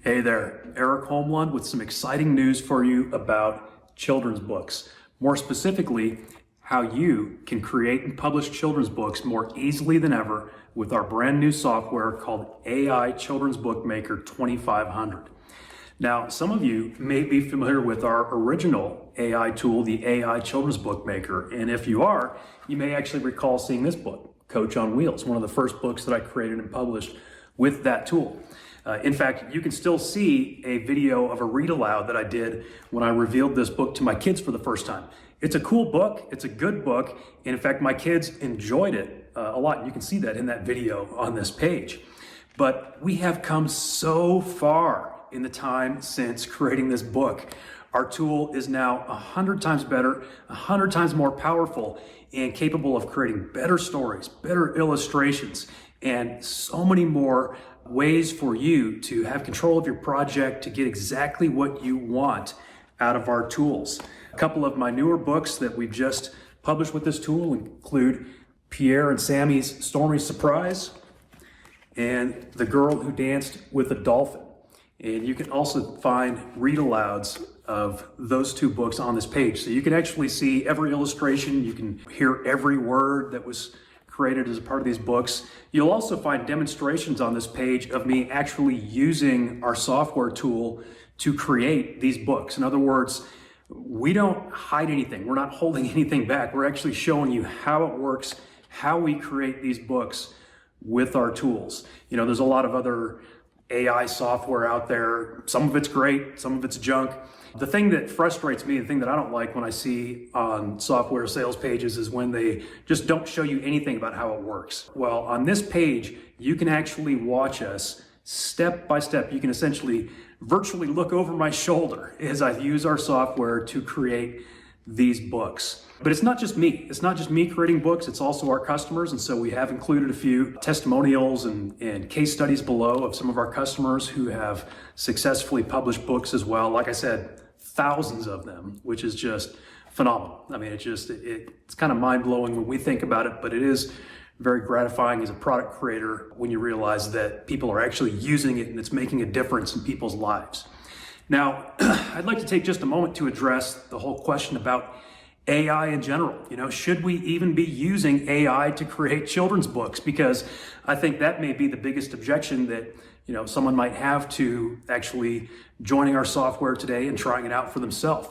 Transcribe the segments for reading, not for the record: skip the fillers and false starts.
Hey there, Eric Holmlund with some exciting news for you about children's books. More specifically, how you can create and publish children's books more easily than ever with our brand new software called AI Children's Book Maker 2500. Now, some of you may be familiar with our original AI tool, the AI Children's Book Maker. And if you are, you may actually recall seeing this book, Coach on Wheels, one of the first books that I created and published with that tool. In fact, you can still see a video of a read aloud that I did when I revealed this book to my kids for the first time. It's a cool book, it's a good book, and in fact, my kids enjoyed it a lot. And you can see that in that video on this page. But we have come so far in the time since creating this book. Our tool is now 100 times better, 100 times more powerful, and capable of creating better stories, better illustrations, and so many more ways for you to have control of your project, to get exactly what you want out of our tools. A couple of my newer books that we've just published with this tool include Pierre and Sammy's Stormy Surprise and The Girl Who Danced with a Dolphin. And you can also find read-alouds of those two books on this page. So you can actually see every illustration, you can hear every word that was created as a part of these books. You'll also find demonstrations on this page of me actually using our software tool to create these books. In other words, we don't hide anything. We're not holding anything back. We're actually showing you how it works, how we create these books with our tools. You know, there's a lot of other AI software out there. Some of it's great, some of it's junk. The thing that frustrates me, the thing that I don't like when I see on software sales pages is when they just don't show you anything about how it works. Well, on this page, you can actually watch us step by step. You can essentially virtually look over my shoulder as I use our software to create these books. But it's not just me. It's not just me creating books, it's also our customers. And so we have included a few testimonials and case studies below of some of our customers who have successfully published books as well. Like I said, thousands of them, which is just phenomenal. I mean, it's kind of mind-blowing when we think about it, but it is very gratifying as a product creator when you realize that people are actually using it and it's making a difference in people's lives. Now, I'd like to take just a moment to address the whole question about AI in general. You know, should we even be using AI to create children's books? Because I think that may be the biggest objection that, you know, someone might have to actually joining our software today and trying it out for themselves.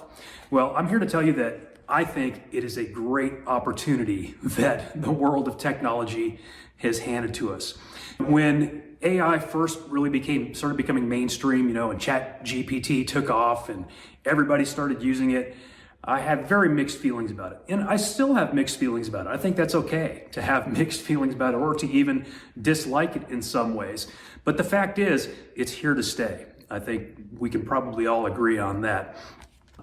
Well, I'm here to tell you that I think it is a great opportunity that the world of technology has handed to us. When AI first really started becoming mainstream, you know, and ChatGPT took off and everybody started using it, I had very mixed feelings about it. And I still have mixed feelings about it. I think that's okay to have mixed feelings about it or to even dislike it in some ways. But the fact is, it's here to stay. I think we can probably all agree on that.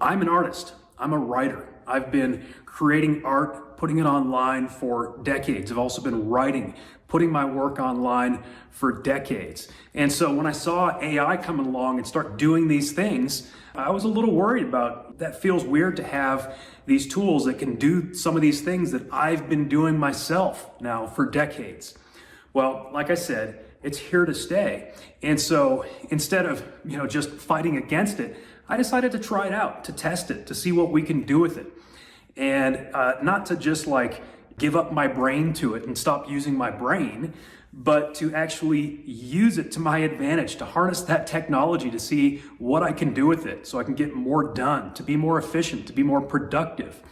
I'm an artist. I'm a writer. I've been creating art, putting it online for decades. I've also been writing, putting my work online for decades. And so when I saw AI coming along and start doing these things, I was a little worried about that. Feels weird to have these tools that can do some of these things that I've been doing myself now for decades. Well, like I said, it's here to stay. And so instead of, you know, just fighting against it, I decided to try it out, to test it, to see what we can do with it. And not to just like give up my brain to it and stop using my brain, but to actually use it to my advantage, to harness that technology to see what I can do with it so I can get more done, to be more efficient, to be more productive.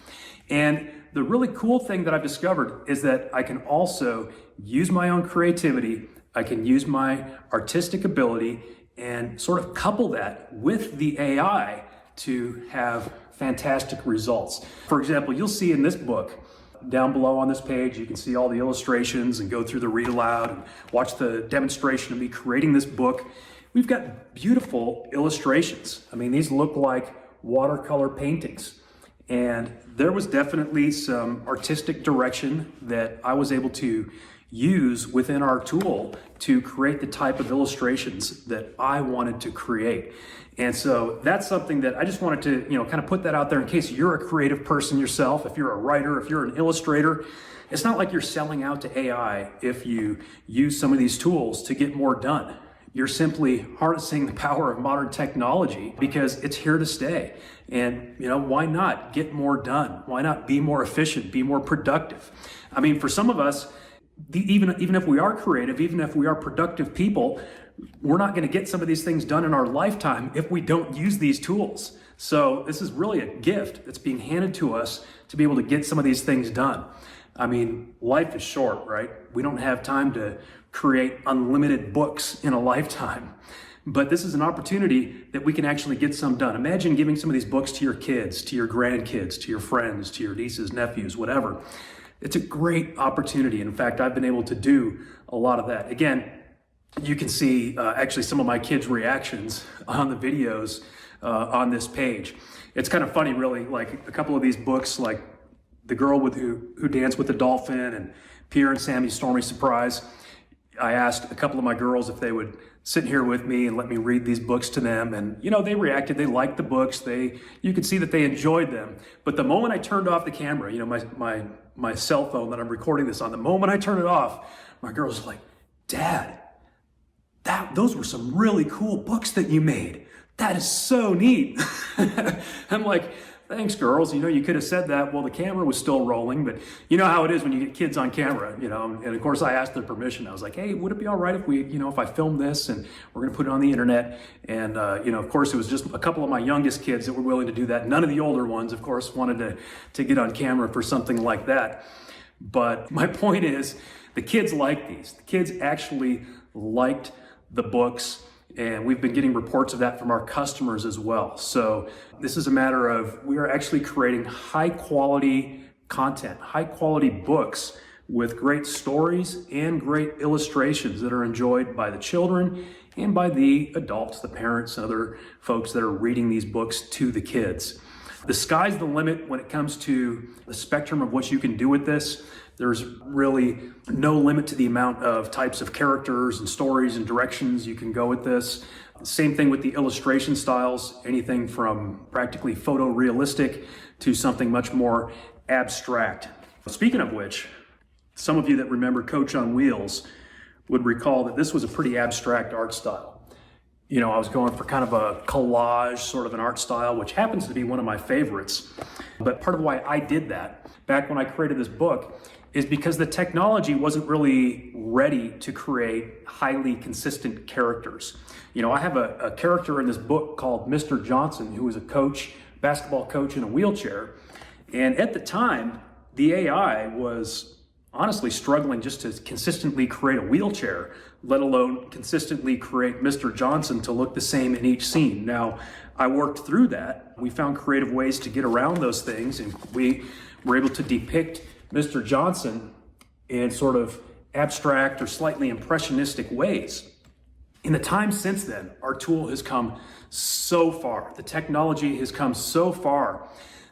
And the really cool thing that I've discovered is that I can also use my own creativity, I can use my artistic ability and sort of couple that with the AI to have fantastic results. For example, you'll see in this book, down below on this page, you can see all the illustrations and go through the read aloud and watch the demonstration of me creating this book. We've got beautiful illustrations. I mean, these look like watercolor paintings. And there was definitely some artistic direction that I was able to use within our tool to create the type of illustrations that I wanted to create. And so that's something that I just wanted to, kind of put that out there in case you're a creative person yourself, if you're a writer, if you're an illustrator. It's not like you're selling out to AI if you use some of these tools to get more done. You're simply harnessing the power of modern technology because it's here to stay. And, why not get more done? Why not be more efficient, be more productive? I mean, for some of us, even if we are creative, even if we are productive people, we're not going to get some of these things done in our lifetime if we don't use these tools. So this is really a gift that's being handed to us to be able to get some of these things done. I mean, life is short, right? We don't have time to create unlimited books in a lifetime. But this is an opportunity that we can actually get some done. Imagine giving some of these books to your kids, to your grandkids, to your friends, to your nieces, nephews, whatever. It's a great opportunity. In fact, I've been able to do a lot of that. Again, you can see actually some of my kids' reactions on the videos on this page. It's kind of funny, really, like a couple of these books, like The Girl Who Danced with the Dolphin and Pierre and Sammy's Stormy Surprise. I asked a couple of my girls if they would sit here with me and let me read these books to them. And, they reacted. They liked the books. You could see that they enjoyed them. But the moment I turned off the camera, my cell phone that I'm recording this on, the moment I turned it off, my girls were like, Dad, those were some really cool books that you made. That is so neat. I'm like, thanks, girls. You could have said that while the camera was still rolling, but you know how it is when you get kids on camera, and of course I asked their permission. I was like, hey, would it be all right if we, if I film this and we're going to put it on the internet? And, of course it was just a couple of my youngest kids that were willing to do that. None of the older ones, of course, wanted to get on camera for something like that. But my point is, the kids like these. The kids actually liked the books. And we've been getting reports of that from our customers as well. So this is a matter of, we are actually creating high quality content, high quality books with great stories and great illustrations that are enjoyed by the children and by the adults, the parents, and other folks that are reading these books to the kids. The sky's the limit when it comes to the spectrum of what you can do with this. There's really no limit to the amount of types of characters and stories and directions you can go with this. Same thing with the illustration styles, anything from practically photorealistic to something much more abstract. Speaking of which, some of you that remember Coach on Wheels would recall that this was a pretty abstract art style. I was going for kind of a collage sort of an art style, which happens to be one of my favorites. But part of why I did that back when I created this book is because the technology wasn't really ready to create highly consistent characters. I have a character in this book called Mr. Johnson, who was a coach, basketball coach in a wheelchair. And at the time, the AI was honestly struggling just to consistently create a wheelchair, let alone consistently create Mr. Johnson to look the same in each scene. Now, I worked through that. We found creative ways to get around those things, and we were able to depict Mr. Johnson in sort of abstract or slightly impressionistic ways. In the time since then, our tool has come so far. The technology has come so far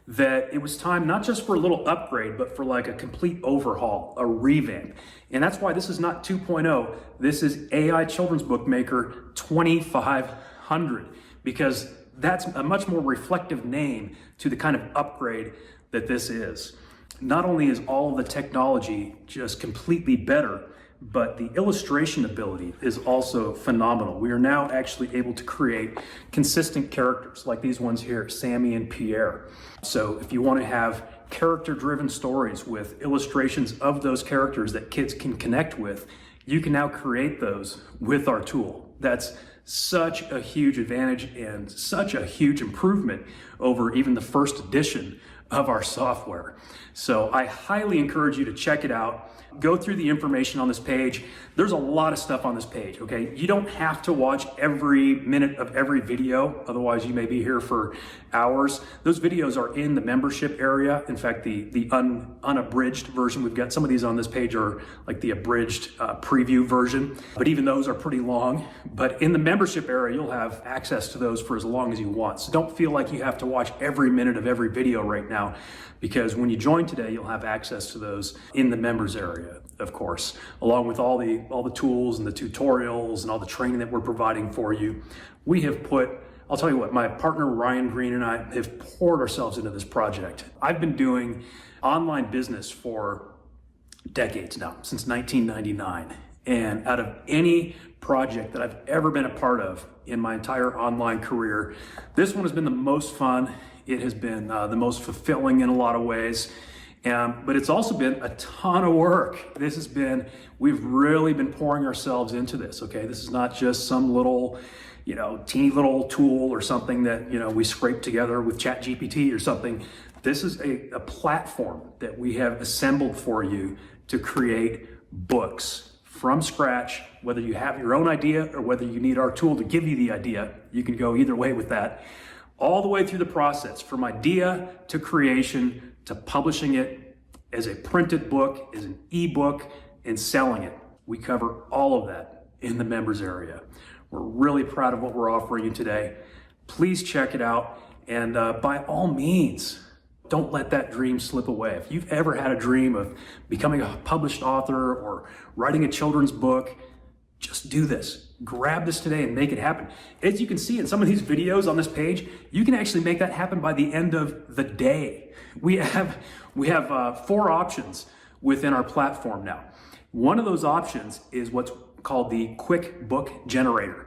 that it was time not just for a little upgrade, but for like a complete overhaul, a revamp. And that's why this is not 2.0. This is AI Children's Book Maker 2500, because that's a much more reflective name to the kind of upgrade that this is. Not only is all of the technology just completely better, but the illustration ability is also phenomenal. We are now actually able to create consistent characters like these ones here, Sammy and Pierre. So if you want to have character-driven stories with illustrations of those characters that kids can connect with, you can now create those with our tool. That's such a huge advantage and such a huge improvement over even the first edition of our software. So I highly encourage you to check it out. Go through the information on this page. There's a lot of stuff on this page, okay? You don't have to watch every minute of every video, otherwise you may be here for hours. Those videos are in the membership area. In fact, the unabridged version, we've got some of these on this page are like the abridged preview version, but even those are pretty long. But in the membership area, you'll have access to those for as long as you want. So don't feel like you have to watch every minute of every video right now, because when you join today, you'll have access to those in the members area, of course, along with all the tools and the tutorials and all the training that we're providing for you. We have put, I'll tell you what, my partner Ryan Green and I have poured ourselves into this project. I've been doing online business for decades now, since 1999. And out of any project that I've ever been a part of in my entire online career. This one has been the most fun. It has been the most fulfilling in a lot of ways. But it's also been a ton of work. We've really been pouring ourselves into this, okay? This is not just some little, teeny little tool or something that, we scrape together with ChatGPT or something. This is a platform that we have assembled for you to create books from scratch. Whether you have your own idea or whether you need our tool to give you the idea, you can go either way with that. All the way through the process, from idea to creation to publishing it as a printed book, as an ebook, and selling it. We cover all of that in the members area. We're really proud of what we're offering you today. Please check it out, and by all means, don't let that dream slip away. If you've ever had a dream of becoming a published author or writing a children's book, just do this. Grab this today and make it happen. As you can see in some of these videos on this page, you can actually make that happen by the end of the day. We have 4 options within our platform now. One of those options is what's called the Quick Book Generator.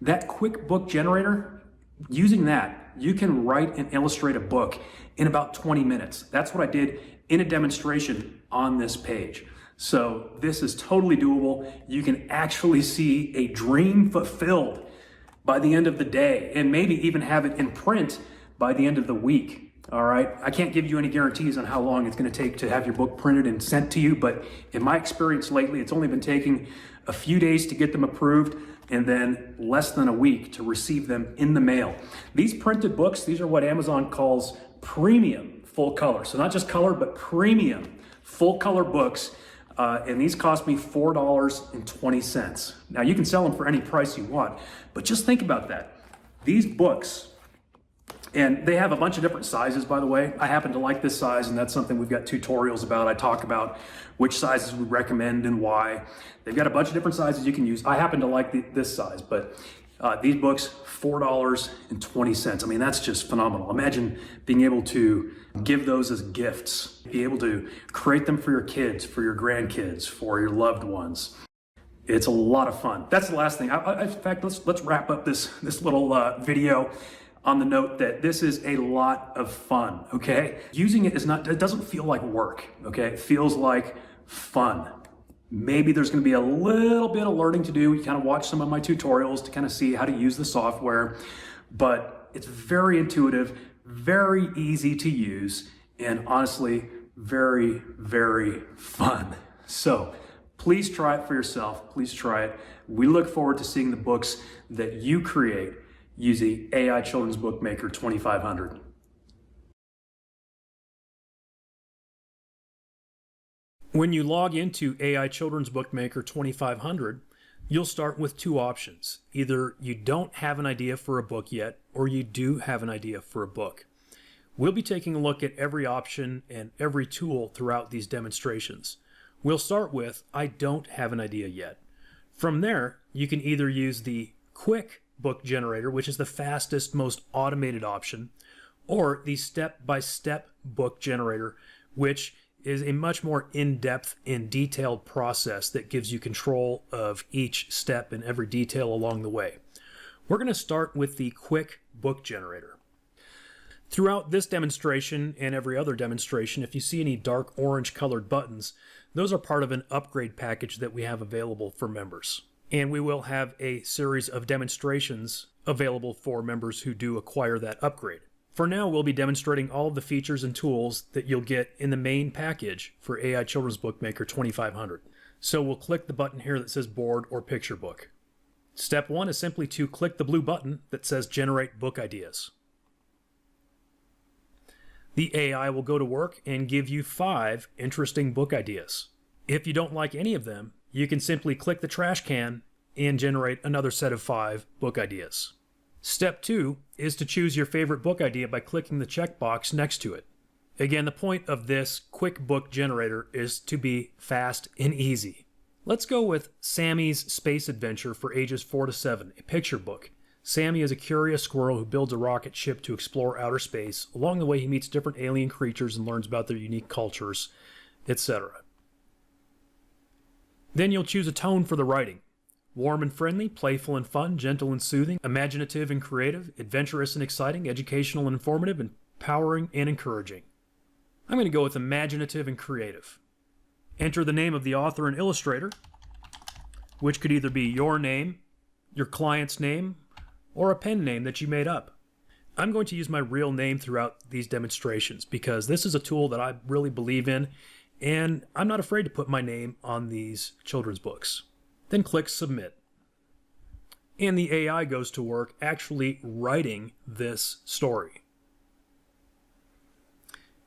That Quick Book Generator, using that, you can write and illustrate a book in about 20 minutes. That's what I did in a demonstration on this page. So this is totally doable. You can actually see a dream fulfilled by the end of the day, and maybe even have it in print by the end of the week. All right. I can't give you any guarantees on how long it's going to take to have your book printed and sent to you, but in my experience lately, it's only been taking a few days to get them approved and then less than a week to receive them in the mail. These printed books, these are what Amazon calls premium full color. So not just color, but premium full color books. And these cost me $4.20. Now you can sell them for any price you want, but just think about that. These books, and they have a bunch of different sizes, by the way. I happen to like this size, and that's something we've got tutorials about. I talk about which sizes we recommend and why. They've got a bunch of different sizes you can use. I happen to like this size, but these books, $4.20. I mean, that's just phenomenal. Imagine being able to give those as gifts, be able to create them for your kids, for your grandkids, for your loved ones. It's a lot of fun. That's the last thing. In fact, let's wrap up this little video on the note that this is a lot of fun, okay? Using it it doesn't feel like work, okay? It feels like fun. Maybe there's gonna be a little bit of learning to do. You kind of watch some of my tutorials to kind of see how to use the software, but it's very intuitive, very easy to use, and honestly, very, very fun. So please try it for yourself. Please try it. We look forward to seeing the books that you create using AI Children's Bookmaker 2500. When you log into AI Children's Bookmaker 2500, you'll start with 2 options. Either you don't have an idea for a book yet, or you do have an idea for a book. We'll be taking a look at every option and every tool throughout these demonstrations. We'll start with, I don't have an idea yet. From there, you can either use the Quick Book Generator, which is the fastest, most automated option, or the step-by-step book generator, which is a much more in-depth and detailed process that gives you control of each step and every detail along the way. We're going to start with the Quick Book Generator. Throughout this demonstration and every other demonstration, if you see any dark orange colored buttons, those are part of an upgrade package that we have available for members. And we will have a series of demonstrations available for members who do acquire that upgrade. For now, we'll be demonstrating all of the features and tools that you'll get in the main package for AI Children's Bookmaker 2500. So we'll click the button here that says Board or Picture Book. Step 1 is simply to click the blue button that says Generate Book Ideas. The AI will go to work and give you 5 interesting book ideas. If you don't like any of them, you can simply click the trash can and generate another set of 5 book ideas. Step 2 is to choose your favorite book idea by clicking the checkbox next to it. Again, the point of this Quick Book Generator is to be fast and easy. Let's go with Sammy's Space Adventure for ages 4 to 7, a picture book. Sammy is a curious squirrel who builds a rocket ship to explore outer space. Along the way, he meets different alien creatures and learns about their unique cultures, etc. Then you'll choose a tone for the writing. Warm and friendly, playful and fun, gentle and soothing, imaginative and creative, adventurous and exciting, educational and informative, empowering and encouraging. I'm going to go with imaginative and creative. Enter the name of the author and illustrator, which could either be your name, your client's name, or a pen name that you made up. I'm going to use my real name throughout these demonstrations because this is a tool that I really believe in, and I'm not afraid to put my name on these children's books. Then click Submit. And the AI goes to work actually writing this story.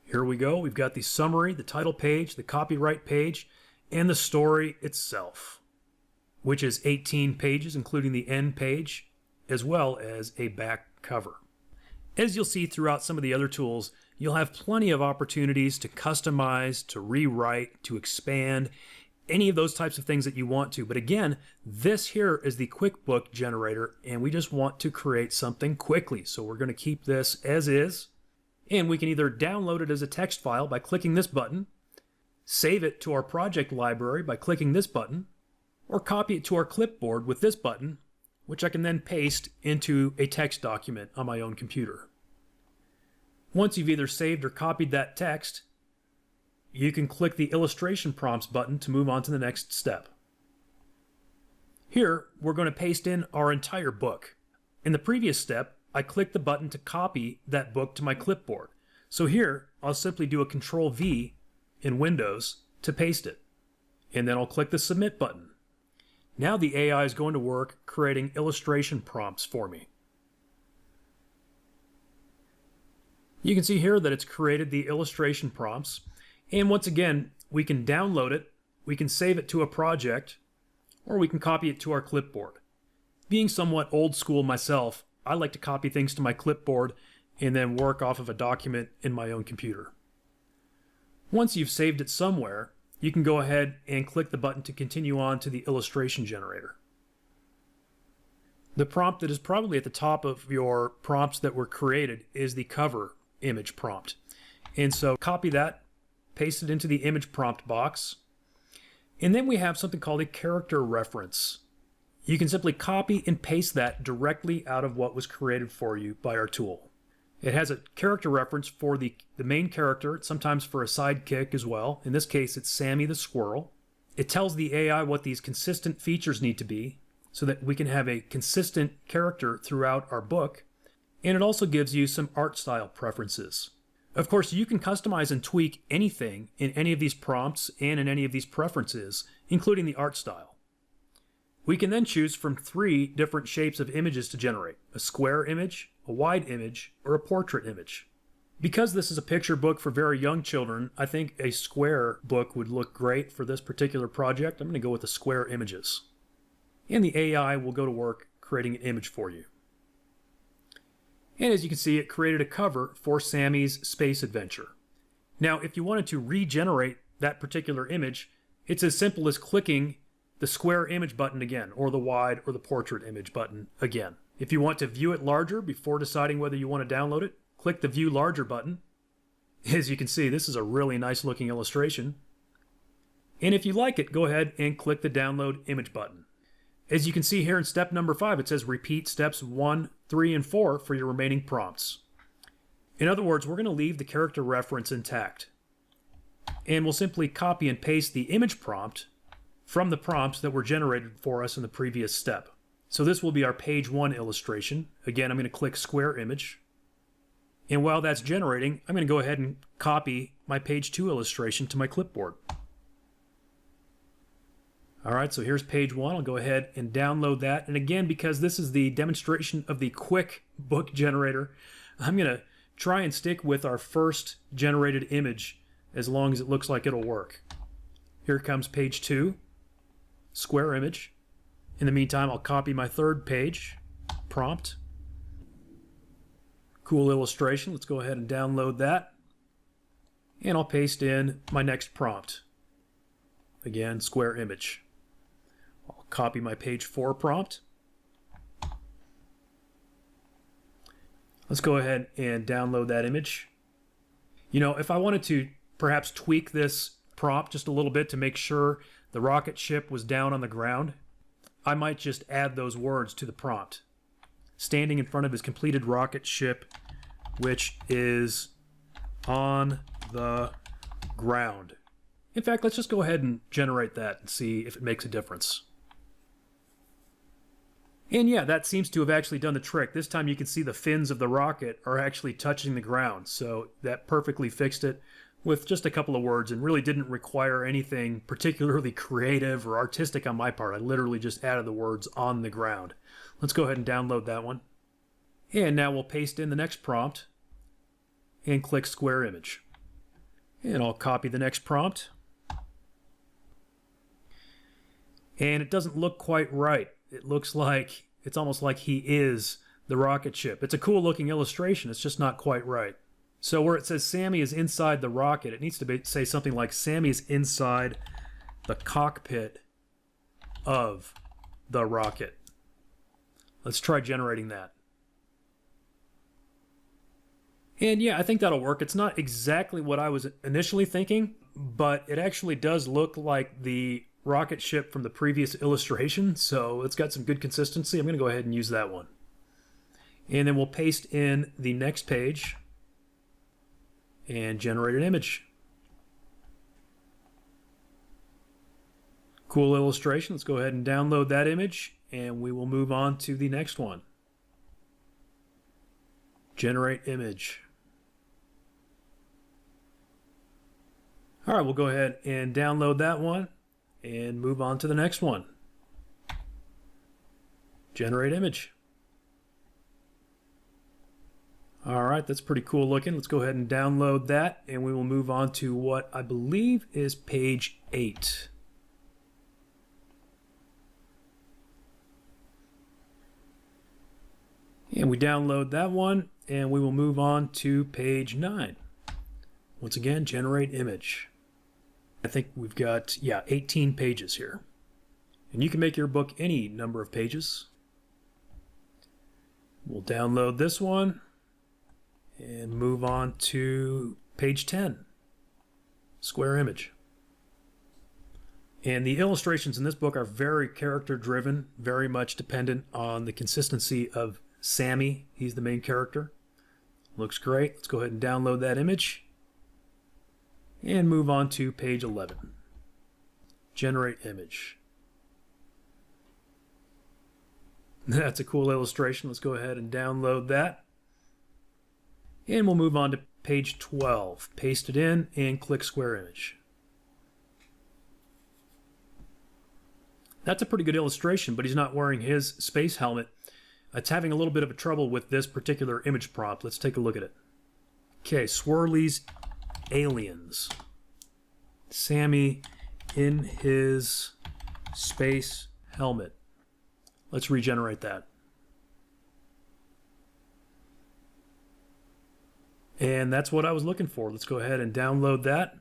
Here we go. We've got the summary, the title page, the copyright page, and the story itself, which is 18 pages, including the end page, as well as a back cover. As you'll see throughout some of the other tools, you'll have plenty of opportunities to customize, to rewrite, to expand, any of those types of things that you want to. But again, this here is the QuickBook generator, and we just want to create something quickly. So we're going to keep this as is, and we can either download it as a text file by clicking this button, save it to our project library by clicking this button, or copy it to our clipboard with this button, which I can then paste into a text document on my own computer. Once you've either saved or copied that text, you can click the illustration prompts button to move on to the next step. Here, we're going to paste in our entire book. In the previous step, I clicked the button to copy that book to my clipboard. So here, I'll simply do a Control V in Windows to paste it. And then I'll click the Submit button. Now the AI is going to work creating illustration prompts for me. You can see here that it's created the illustration prompts. And once again, we can download it, we can save it to a project, or we can copy it to our clipboard. Being somewhat old school myself, I like to copy things to my clipboard and then work off of a document in my own computer. Once you've saved it somewhere, you can go ahead and click the button to continue on to the illustration generator. The prompt that is probably at the top of your prompts that were created is the cover image prompt. And so copy that, paste it into the image prompt box, and then we have something called a character reference. You can simply copy and paste that directly out of what was created for you by our tool. It has a character reference for the main character, sometimes for a sidekick as well. In this case, it's Sammy the squirrel. It tells the AI what these consistent features need to be so that we can have a consistent character throughout our book. And it also gives you some art style preferences. Of course, you can customize and tweak anything in any of these prompts and in any of these preferences, including the art style. We can then choose from 3 different shapes of images to generate: a square image, a wide image, or a portrait image. Because this is a picture book for very young children, I think a square book would look great for this particular project. I'm going to go with the square images. And the AI will go to work creating an image for you. And as you can see, it created a cover for Sammy's space adventure. Now, if you wanted to regenerate that particular image, it's as simple as clicking the square image button again, or the wide or the portrait image button again. If you want to view it larger before deciding whether you want to download it, click the View Larger button. As you can see, this is a really nice looking illustration. And if you like it, go ahead and click the Download Image button. As you can see here in step number 5, it says repeat steps 1, 3, and 4 for your remaining prompts. In other words, we're going to leave the character reference intact. And we'll simply copy and paste the image prompt from the prompts that were generated for us in the previous step. So this will be our page 1 illustration. Again, I'm going to click Square Image. And while that's generating, I'm going to go ahead and copy my page 2 illustration to my clipboard. All right, so here's page 1. I'll go ahead and download that. And again, because this is the demonstration of the QuickBook generator, I'm going to try and stick with our first generated image as long as it looks like it'll work. Here comes page 2, square image. In the meantime, I'll copy my third page, prompt. Cool illustration. Let's go ahead and download that. And I'll paste in my next prompt. Again, square image. I'll copy my page 4 prompt. Let's go ahead and download that image. You know, if I wanted to perhaps tweak this prompt just a little bit to make sure the rocket ship was down on the ground, I might just add those words to the prompt. Standing in front of his completed rocket ship, which is on the ground. In fact, let's just go ahead and generate that and see if it makes a difference. And yeah, that seems to have actually done the trick. This time you can see the fins of the rocket are actually touching the ground. So that perfectly fixed it with just a couple of words and really didn't require anything particularly creative or artistic on my part. I literally just added the words on the ground. Let's go ahead and download that one. And now we'll paste in the next prompt and click Square Image. And I'll copy the next prompt. And it doesn't look quite right. It looks like it's almost like he is the rocket ship. It's a cool looking illustration. It's just not quite right. So where it says Sammy is inside the rocket, it needs to say something like Sammy is inside the cockpit of the rocket. Let's try generating that. And yeah, I think that'll work. It's not exactly what I was initially thinking, but it actually does look like the rocket ship from the previous illustration, so it's got some good consistency. I'm going to go ahead and use that one. And then we'll paste in the next page and generate an image. Cool illustration. Let's go ahead and download that image, and we will move on to the next one. Generate image. All right, we'll go ahead and download that one and move on to the next one. Generate image. All right, that's pretty cool looking. Let's go ahead and download that, and we will move on to what I believe is page 8. And we download that one, and we will move on to page 9. Once again, generate image. I think we've got, 18 pages here. And you can make your book any number of pages. We'll download this one and move on to page 10. Square image. And the illustrations in this book are very character driven, very much dependent on the consistency of Sammy. He's the main character. Looks great. Let's go ahead and download that image and move on to page 11. Generate image. That's a cool illustration. Let's go ahead and download that. And we'll move on to page 12. Paste it in and click Square Image. That's a pretty good illustration, but he's not wearing his space helmet. It's having a little bit of a trouble with this particular image prompt. Let's take a look at it. Okay, Swirly's aliens. Sammy in his space helmet. Let's regenerate that. And that's what I was looking for. Let's go ahead and download that.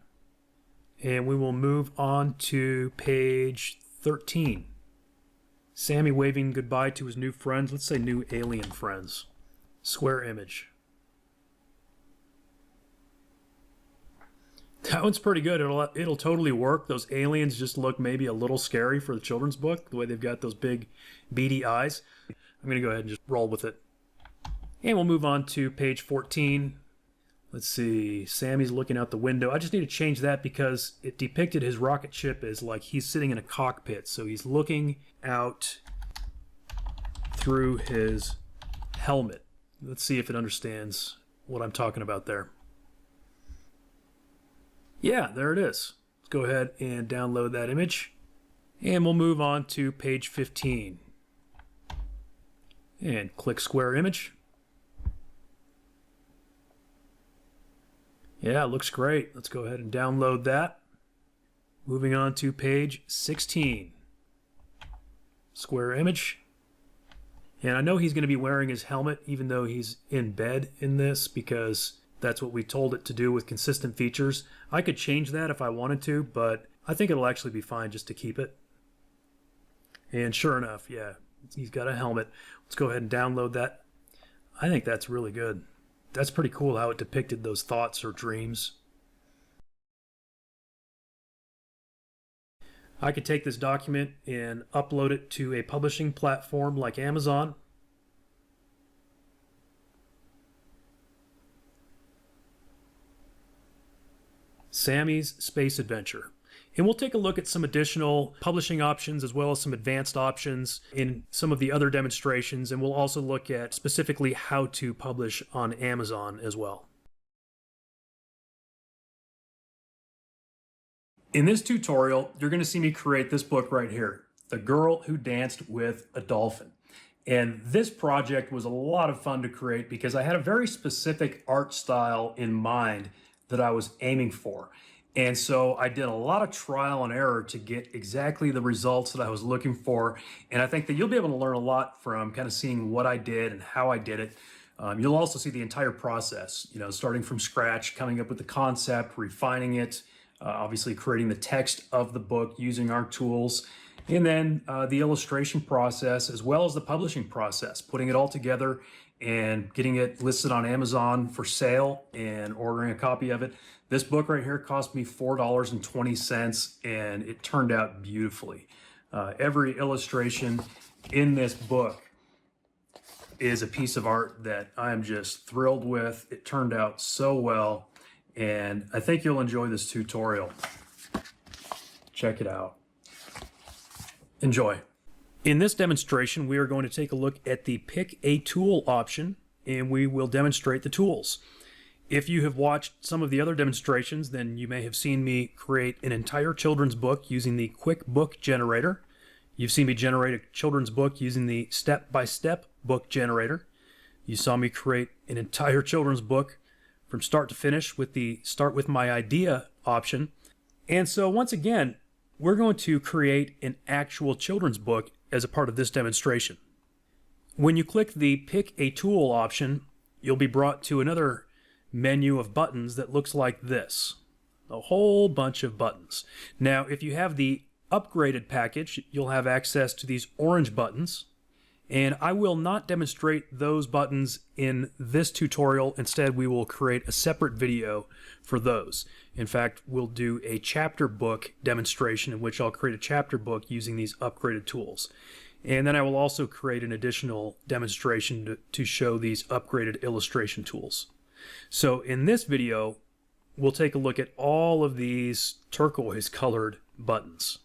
And we will move on to page 13. Sammy waving goodbye to his new friends. Let's say new alien friends. Square image. That one's pretty good. It'll totally work. Those aliens just look maybe a little scary for the children's book, the way they've got those big beady eyes. I'm going to go ahead and just roll with it. And we'll move on to page 14. Let's see. Sammy's looking out the window. I just need to change that because it depicted his rocket ship as like he's sitting in a cockpit. So he's looking out through his helmet. Let's see if it understands what I'm talking about there. Yeah, there it is. Let's go ahead and download that image. And we'll move on to page 15. And click Square Image. Yeah, it looks great. Let's go ahead and download that. Moving on to page 16. Square Image. And I know he's going to be wearing his helmet even though he's in bed in this because that's what we told it to do with consistent features. I could change that if I wanted to, but I think it'll actually be fine just to keep it. And sure enough, yeah, he's got a helmet. Let's go ahead and download that. I think that's really good. That's pretty cool how it depicted those thoughts or dreams. I could take this document and upload it to a publishing platform like Amazon. Sammy's Space Adventure. And we'll take a look at some additional publishing options as well as some advanced options in some of the other demonstrations, and we'll also look at specifically how to publish on Amazon as well. In this tutorial, you're going to see me create this book right here, The Girl Who Danced with a Dolphin. And this project was a lot of fun to create because I had a very specific art style in mind that I was aiming for. And so I did a lot of trial and error to get exactly the results that I was looking for. And I think that you'll be able to learn a lot from kind of seeing what I did and how I did it. You'll also see the entire process, starting from scratch, coming up with the concept, refining it, obviously creating the text of the book using our tools, and then the illustration process as well as the publishing process, putting it all together and getting it listed on Amazon for sale and ordering a copy of it. This book right here cost me $4.20 and it turned out beautifully. Every illustration in this book is a piece of art that I am just thrilled with. It turned out so well, and I think you'll enjoy this tutorial. Check it out. Enjoy. In this demonstration, we are going to take a look at the Pick a Tool option, and we will demonstrate the tools. If you have watched some of the other demonstrations, then you may have seen me create an entire children's book using the Quick Book Generator. You've seen me generate a children's book using the Step-by-Step Book Generator. You saw me create an entire children's book from start to finish with the Start With My Idea option. And so once again, we're going to create an actual children's book as a part of this demonstration. When you click the Pick a Tool option, you'll be brought to another menu of buttons that looks like this. A whole bunch of buttons. Now, if you have the upgraded package, you'll have access to these orange buttons, and I will not demonstrate those buttons in this tutorial. Instead, we will create a separate video for those. In fact, we'll do a chapter book demonstration in which I'll create a chapter book using these upgraded tools. And then I will also create an additional demonstration to show these upgraded illustration tools. So in this video, we'll take a look at all of these turquoise colored buttons.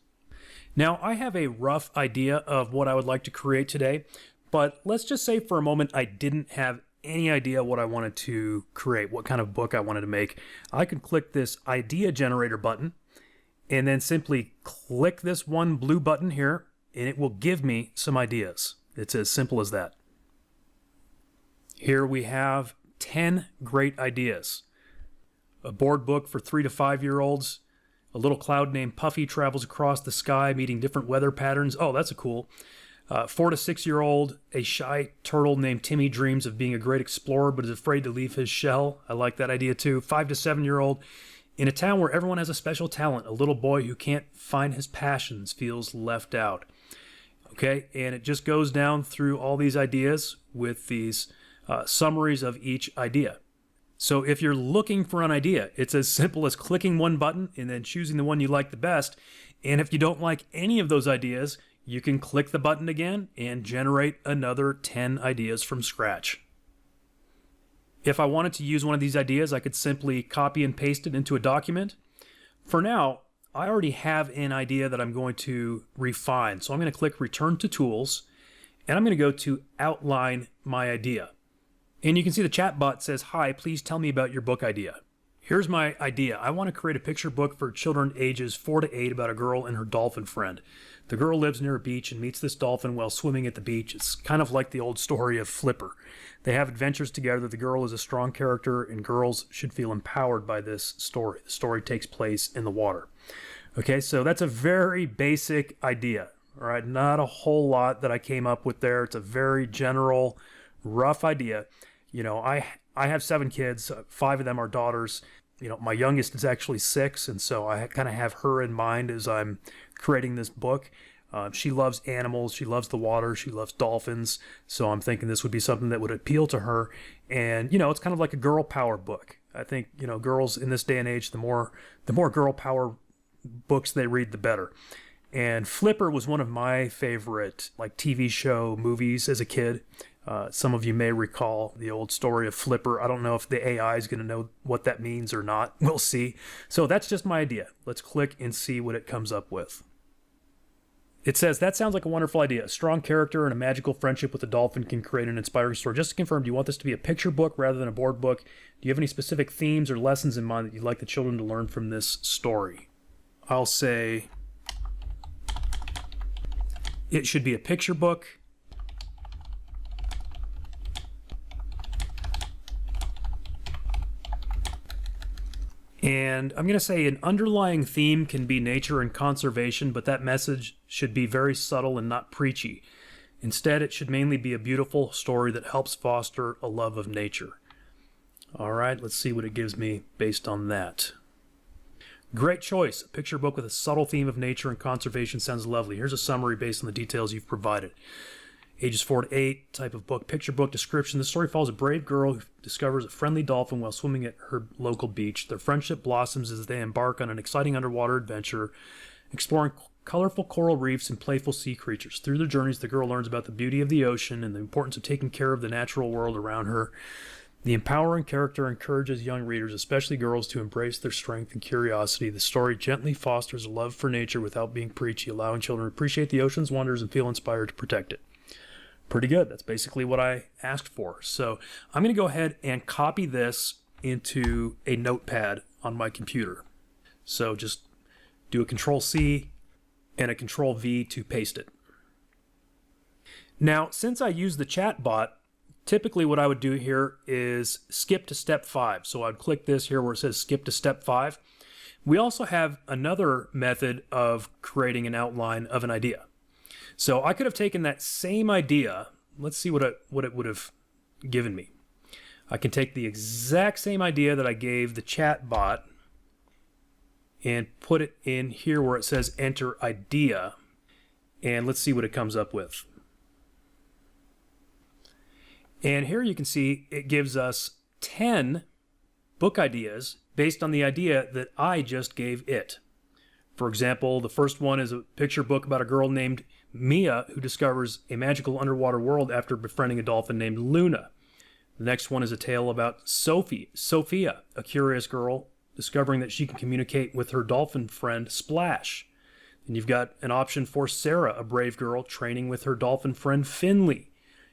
Now, I have a rough idea of what I would like to create today, but let's just say for a moment I didn't have any idea what I wanted to create, what kind of book I wanted to make. I could click this Idea Generator button and then simply click this one blue button here, and it will give me some ideas. It's as simple as that. Here we have 10 great ideas. A board book for 3 to 5-year-olds. A little cloud named Puffy travels across the sky, meeting different weather patterns. Oh, that's a cool. 4 to 6-year-old, a shy turtle named Timmy dreams of being a great explorer but is afraid to leave his shell. I like that idea too. 5 to 7-year-old, in a town where everyone has a special talent, a little boy who can't find his passions feels left out. Okay, and it just goes down through all these ideas with these summaries of each idea. So if you're looking for an idea, it's as simple as clicking one button and then choosing the one you like the best. And if you don't like any of those ideas, you can click the button again and generate another 10 ideas from scratch. If I wanted to use one of these ideas, I could simply copy and paste it into a document. For now, I already have an idea that I'm going to refine. So I'm going to click Return to Tools, and I'm going to go to Outline My Idea. And you can see the chat bot says, "Hi, please tell me about your book idea." Here's my idea. I want to create a picture book for children ages 4 to 8 about a girl and her dolphin friend. The girl lives near a beach and meets this dolphin while swimming at the beach. It's kind of like the old story of Flipper. They have adventures together. The girl is a strong character, and girls should feel empowered by this story. The story takes place in the water. Okay, so that's a very basic idea. All right, not a whole lot that I came up with there. It's a very general, rough idea. I have 7 kids. 5 of them are daughters. My youngest is actually 6, and so I kind of have her in mind as I'm creating this book. She loves animals. She loves the water. She loves dolphins. So I'm thinking this would be something that would appeal to her. And, it's kind of like a girl power book. I think, girls in this day and age, the more girl power books they read, the better. And Flipper was one of my favorite TV show movies as a kid. Some of you may recall the old story of Flipper. I don't know if the AI is going to know what that means or not. We'll see. So that's just my idea. Let's click and see what it comes up with. It says, that sounds like a wonderful idea. A strong character and a magical friendship with a dolphin can create an inspiring story. Just to confirm, do you want this to be a picture book rather than a board book? Do you have any specific themes or lessons in mind that you'd like the children to learn from this story? I'll say it should be a picture book. And I'm going to say an underlying theme can be nature and conservation, but that message should be very subtle and not preachy. Instead, it should mainly be a beautiful story that helps foster a love of nature. All right, let's see what it gives me based on that. Great choice. A picture book with a subtle theme of nature and conservation sounds lovely. Here's a summary based on the details you've provided. Ages 4 to 8, type of book, picture book description. The story follows a brave girl who discovers a friendly dolphin while swimming at her local beach. Their friendship blossoms as they embark on an exciting underwater adventure, exploring colorful coral reefs and playful sea creatures. Through their journeys, the girl learns about the beauty of the ocean and the importance of taking care of the natural world around her. The empowering character encourages young readers, especially girls, to embrace their strength and curiosity. The story gently fosters a love for nature without being preachy, allowing children to appreciate the ocean's wonders and feel inspired to protect it. Pretty good. That's basically what I asked for. So I'm going to go ahead and copy this into a notepad on my computer. So just do a Control-C and a Control-V to paste it. Now, since I use the chat bot, typically what I would do here is skip to step 5. So I'd click this here where it says skip to step 5. We also have another method of creating an outline of an idea. So I could have taken that same idea. Let's see what it would have given me. I can take the exact same idea that I gave the chat bot and put it in here where it says enter idea. And let's see what it comes up with. And here you can see it gives us 10 book ideas based on the idea that I just gave it. For example, the first one is a picture book about a girl named Mia who discovers a magical underwater world after befriending a dolphin named Luna. The next one is a tale about Sophia, a curious girl discovering that she can communicate with her dolphin friend Splash. And you've got an option for Sarah, a brave girl training with her dolphin friend Finley.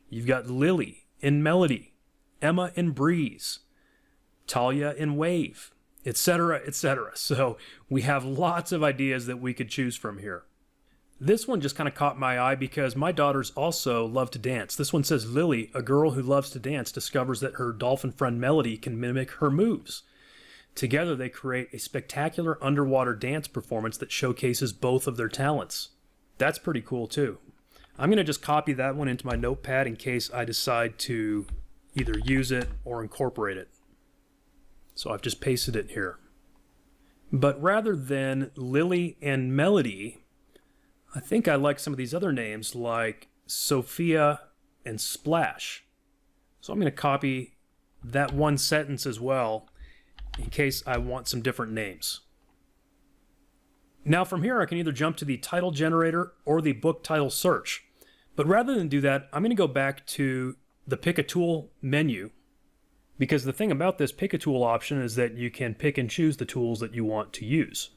You've got Lily and Melody, Emma and Breeze, Talia and Wave, etc., etc. So we have lots of ideas that we could choose from here. This one just kind of caught my eye because my daughters also love to dance. This one says Lily, a girl who loves to dance, discovers that her dolphin friend Melody can mimic her moves. Together they create a spectacular underwater dance performance that showcases both of their talents. That's pretty cool too. I'm going to just copy that one into my notepad in case I decide to either use it or incorporate it. So I've just pasted it here. But rather than Lily and Melody, I think I like some of these other names like Sophia and Splash. So I'm going to copy that one sentence as well in case I want some different names. Now from here I can either jump to the title generator or the book title search. But rather than do that, I'm going to go back to the Pick a Tool menu, because the thing about this Pick a Tool option is that you can pick and choose the tools that you want to use.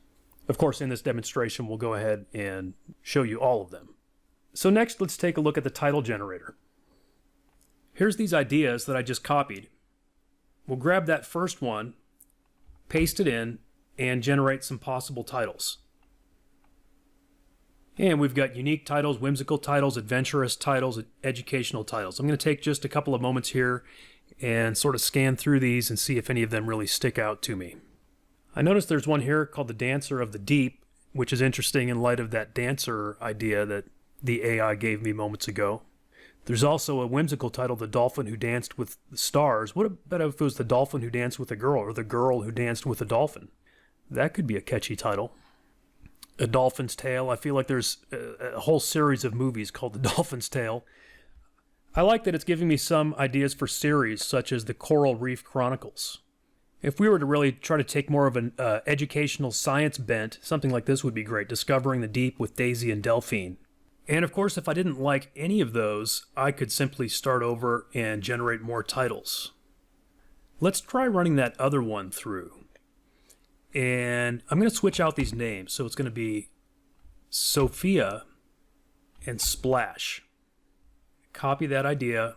Of course, in this demonstration, we'll go ahead and show you all of them. So next, let's take a look at the title generator. Here's these ideas that I just copied. We'll grab that first one, paste it in, and generate some possible titles. And we've got unique titles, whimsical titles, adventurous titles, educational titles. I'm going to take just a couple of moments here and sort of scan through these and see if any of them really stick out to me. I noticed there's one here called The Dancer of the Deep, which is interesting in light of that dancer idea that the AI gave me moments ago. There's also a whimsical title, The Dolphin Who Danced with the Stars. What about if it was The Dolphin Who Danced with a Girl, or The Girl Who Danced with a Dolphin? That could be a catchy title. A Dolphin's Tale. I feel like there's a whole series of movies called The Dolphin's Tale. I like that it's giving me some ideas for series, such as The Coral Reef Chronicles. If we were to really try to take more of an educational science bent, something like this would be great. Discovering the Deep with Daisy and Delphine. And of course, if I didn't like any of those, I could simply start over and generate more titles. Let's try running that other one through. And I'm going to switch out these names. So it's going to be Sophia and Splash. Copy that idea,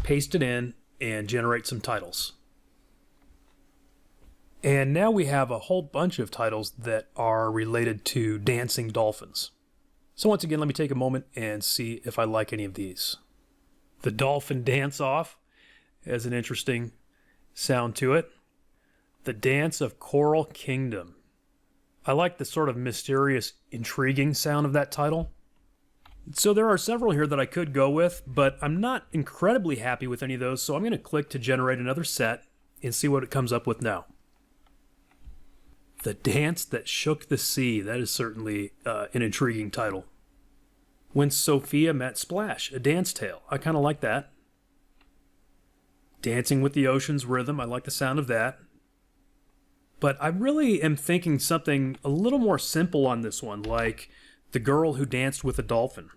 paste it in, and generate some titles. And now we have a whole bunch of titles that are related to dancing dolphins. So once again, let me take a moment and see if I like any of these. The Dolphin Dance Off has an interesting sound to it. The Dance of Coral Kingdom. I like the sort of mysterious, intriguing sound of that title. So there are several here that I could go with, but I'm not incredibly happy with any of those, so I'm going to click to generate another set and see what it comes up with now. The Dance That Shook the Sea. That is certainly an intriguing title. When Sophia Met Splash, a dance tale. I kind of like that. Dancing with the Ocean's Rhythm. I like the sound of that. But I really am thinking something a little more simple on this one, like The Girl Who Danced with a Dolphin.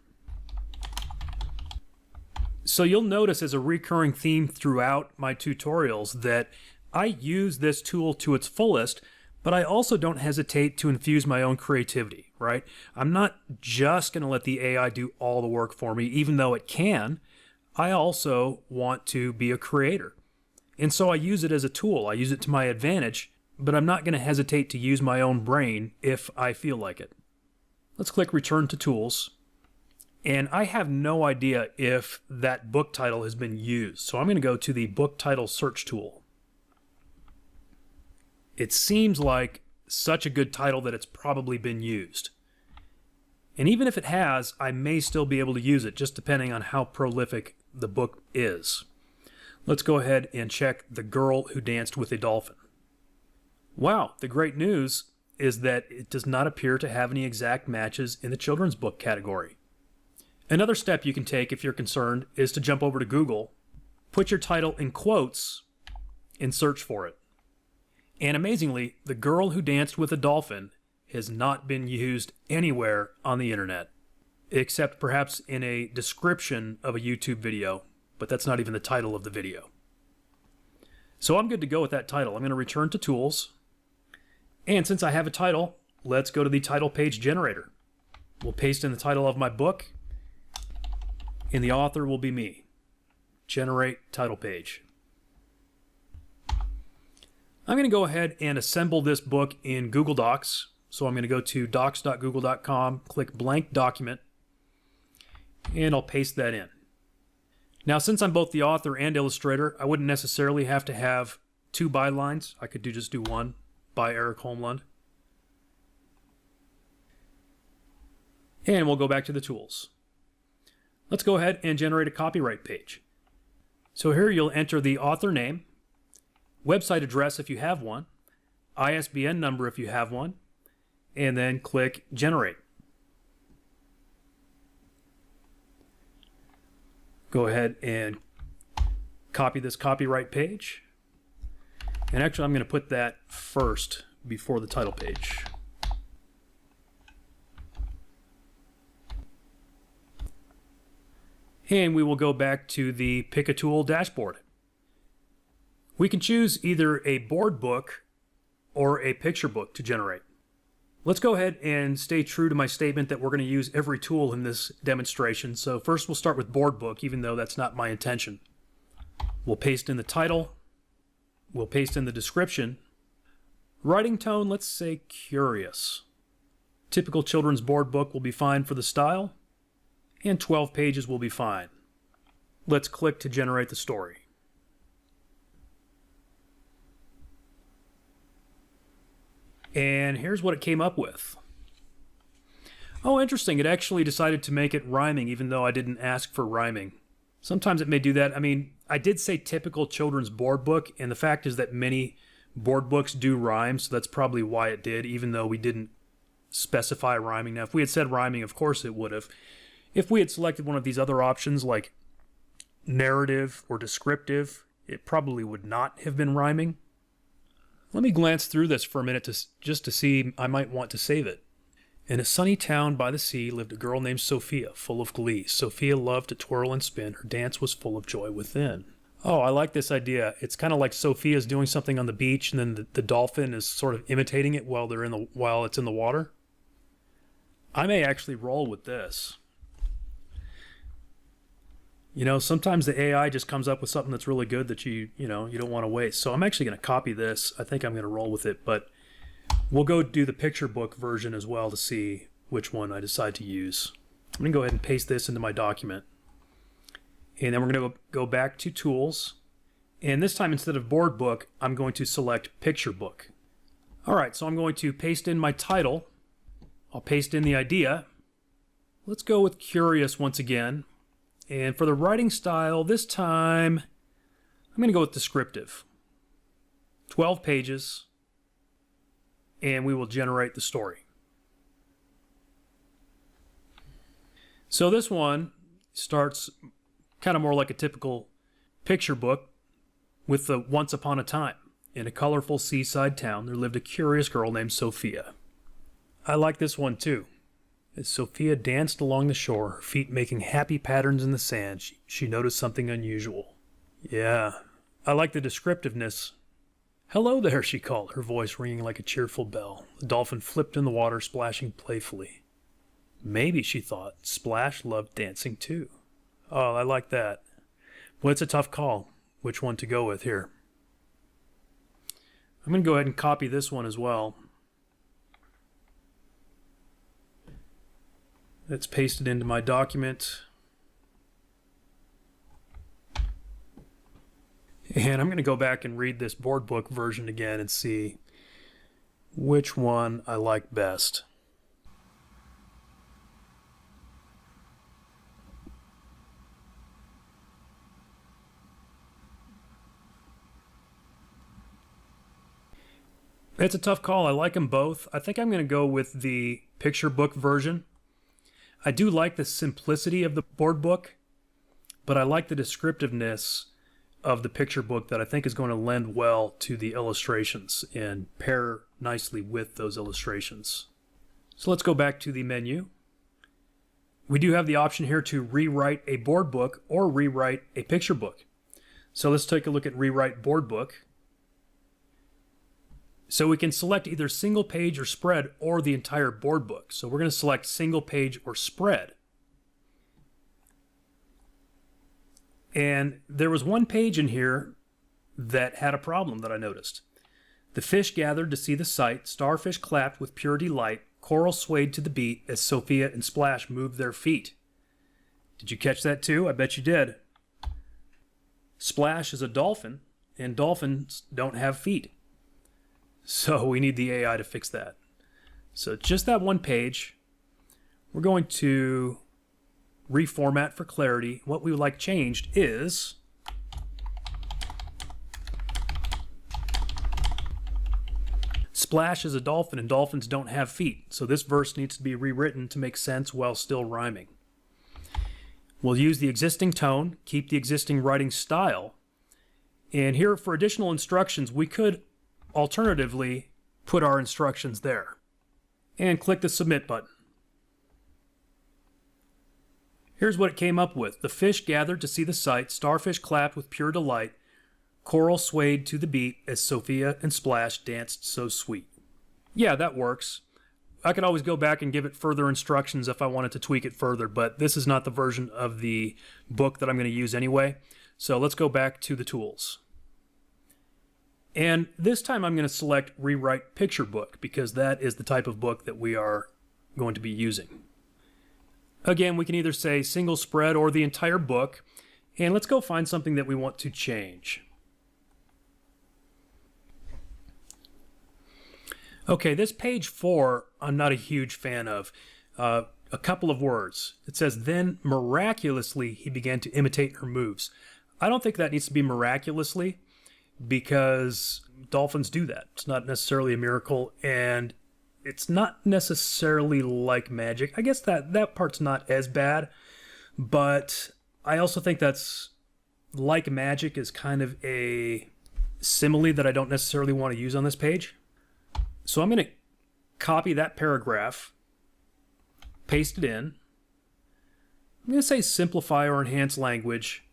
So you'll notice as a recurring theme throughout my tutorials that I use this tool to its fullest, but I also don't hesitate to infuse my own creativity, right? I'm not just going to let the AI do all the work for me, even though it can. I also want to be a creator. And so I use it as a tool. I use it to my advantage, but I'm not going to hesitate to use my own brain if I feel like it. Let's click Return to Tools. And I have no idea if that book title has been used. So I'm going to go to the book title search tool. It seems like such a good title that it's probably been used. And even if it has, I may still be able to use it, just depending on how prolific the book is. Let's go ahead and check The Girl Who Danced with a Dolphin. Wow, the great news is that it does not appear to have any exact matches in the children's book category. Another step you can take if you're concerned is to jump over to Google, put your title in quotes, and search for it. And amazingly, The Girl Who Danced with a Dolphin has not been used anywhere on the internet, except perhaps in a description of a YouTube video, but that's not even the title of the video. So I'm good to go with that title. I'm going to return to Tools, and since I have a title, let's go to the title page generator. We'll paste in the title of my book, and the author will be me. Generate title page. I'm going to go ahead and assemble this book in Google Docs. So I'm going to go to docs.google.com, click blank document, and I'll paste that in. Now, since I'm both the author and illustrator, I wouldn't necessarily have to have two bylines. I could just do one, by Eric Holmlund. And we'll go back to the tools. Let's go ahead and generate a copyright page. So here you'll enter the author name, website address if you have one, ISBN number if you have one, and then click Generate. Go ahead and copy this copyright page. And actually, I'm going to put that first before the title page. And we will go back to the Pick a Tool dashboard. We can choose either a board book or a picture book to generate. Let's go ahead and stay true to my statement that we're going to use every tool in this demonstration. So first we'll start with board book, even though that's not my intention. We'll paste in the title. We'll paste in the description. Writing tone, let's say curious. Typical children's board book will be fine for the style, and 12 pages will be fine. Let's click to generate the story. And here's what it came up with. Oh, interesting. It actually decided to make it rhyming, even though I didn't ask for rhyming. Sometimes it may do that. I mean, I did say typical children's board book, and the fact is that many board books do rhyme, so that's probably why it did, even though we didn't specify rhyming. Now, if we had said rhyming, of course it would have. If we had selected one of these other options like narrative or descriptive, it probably would not have been rhyming. Let me glance through this for a minute just to see I might want to save it. In a sunny town by the sea lived a girl named Sophia, full of glee. Sophia loved to twirl and spin. Her dance was full of joy within. Oh, I like this idea. It's kind of like Sophia's doing something on the beach, and then the dolphin is sort of imitating it while it's in the water. I may actually roll with this. You know, sometimes the AI just comes up with something that's really good that you don't want to waste. So I'm actually going to copy this. I think I'm going to roll with it, but we'll go do the picture book version as well to see which one I decide to use. I'm going to go ahead and paste this into my document. And then we're going to go back to Tools. And this time, instead of Board Book, I'm going to select Picture Book. All right, so I'm going to paste in my title. I'll paste in the idea. Let's go with Curious once again. And for the writing style, this time, I'm going to go with Descriptive. 12 pages. And we will generate the story. So this one starts kind of more like a typical picture book with the Once Upon a Time. In a colorful seaside town, there lived a curious girl named Sophia. I like this one too. As Sophia danced along the shore, her feet making happy patterns in the sand, she noticed something unusual. Yeah, I like the descriptiveness. Hello there, she called, her voice ringing like a cheerful bell. The dolphin flipped in the water, splashing playfully. Maybe, she thought, Splash loved dancing too. Oh, I like that. Well, it's a tough call, which one to go with here. I'm going to go ahead and copy this one as well. Let's paste it into my document. And I'm going to go back and read this board book version again and see which one I like best. It's a tough call. I like them both. I think I'm going to go with the picture book version. I do like the simplicity of the board book, but I like the descriptiveness of the picture book that I think is going to lend well to the illustrations and pair nicely with those illustrations. So let's go back to the menu. We do have the option here to rewrite a board book or rewrite a picture book. So let's take a look at rewrite board book. So we can select either single page or spread or the entire board book. So we're going to select single page or spread. And there was one page in here that had a problem that I noticed. The fish gathered to see the sight, starfish clapped with pure delight, coral swayed to the beat as Sophia and Splash moved their feet. Did you catch that too? I bet you did. Splash is a dolphin, and dolphins don't have feet. So we need the AI to fix that. So just that one page. We're going to reformat for clarity. What we would like changed is Splash is a dolphin and dolphins don't have feet. So this verse needs to be rewritten to make sense while still rhyming. We'll use the existing tone, keep the existing writing style. And here for additional instructions, we could alternatively put our instructions there. And click the submit button. Here's what it came up with. The fish gathered to see the sight, starfish clapped with pure delight, coral swayed to the beat as Sophia and Splash danced so sweet. Yeah, that works. I could always go back and give it further instructions if I wanted to tweak it further, but this is not the version of the book that I'm going to use anyway. So let's go back to the tools. And this time I'm going to select Rewrite Picture Book because that is the type of book that we are going to be using. Again, we can either say single spread or the entire book. And let's go find something that we want to change. Okay, this page 4 I'm not a huge fan of. A couple of words. It says, then miraculously he began to imitate her moves. I don't think that needs to be miraculously, because dolphins do that. It's not necessarily a miracle, and it's not necessarily like magic. I guess that part's not as bad, but I also think that's like magic is kind of a simile that I don't necessarily want to use on this page. So I'm going to copy that paragraph, paste it in. I'm going to say simplify or enhance language.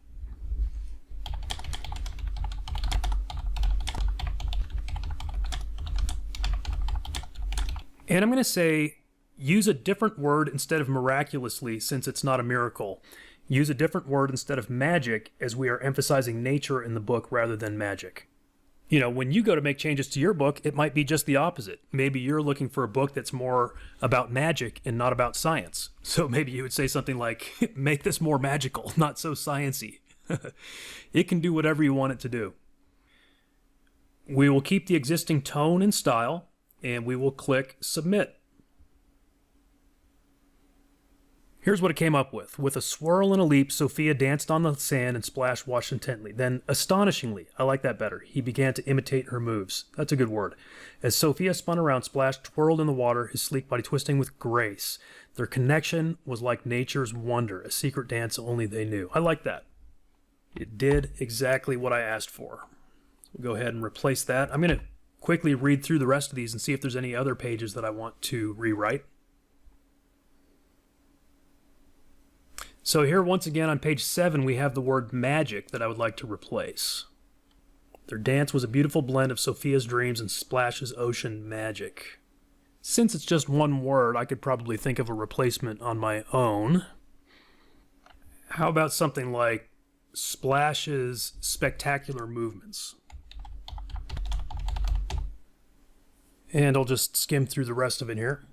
And I'm going to say use a different word instead of miraculously, since it's not a miracle. Use a different word instead of magic, as we are emphasizing nature in the book rather than magic. You know, when you go to make changes to your book, it might be just the opposite. Maybe you're looking for a book that's more about magic and not about science. So maybe you would say something like, make this more magical, not so sciencey. It can do whatever you want it to do. We will keep the existing tone and style, and we will click Submit. Here's what it came up with. With a swirl and a leap, Sophia danced on the sand and Splash watched intently. Then, astonishingly, I like that better, he began to imitate her moves. That's a good word. As Sophia spun around, Splash twirled in the water, his sleek body twisting with grace. Their connection was like nature's wonder, a secret dance only they knew. I like that. It did exactly what I asked for. We'll go ahead and replace that. I'm going to quickly read through the rest of these and see if there's any other pages that I want to rewrite. So here, once again, on page 7, we have the word magic that I would like to replace. Their dance was a beautiful blend of Sophia's dreams and Splash's ocean magic. Since it's just one word, I could probably think of a replacement on my own. How about something like Splash's spectacular movements? And I'll just skim through the rest of it here.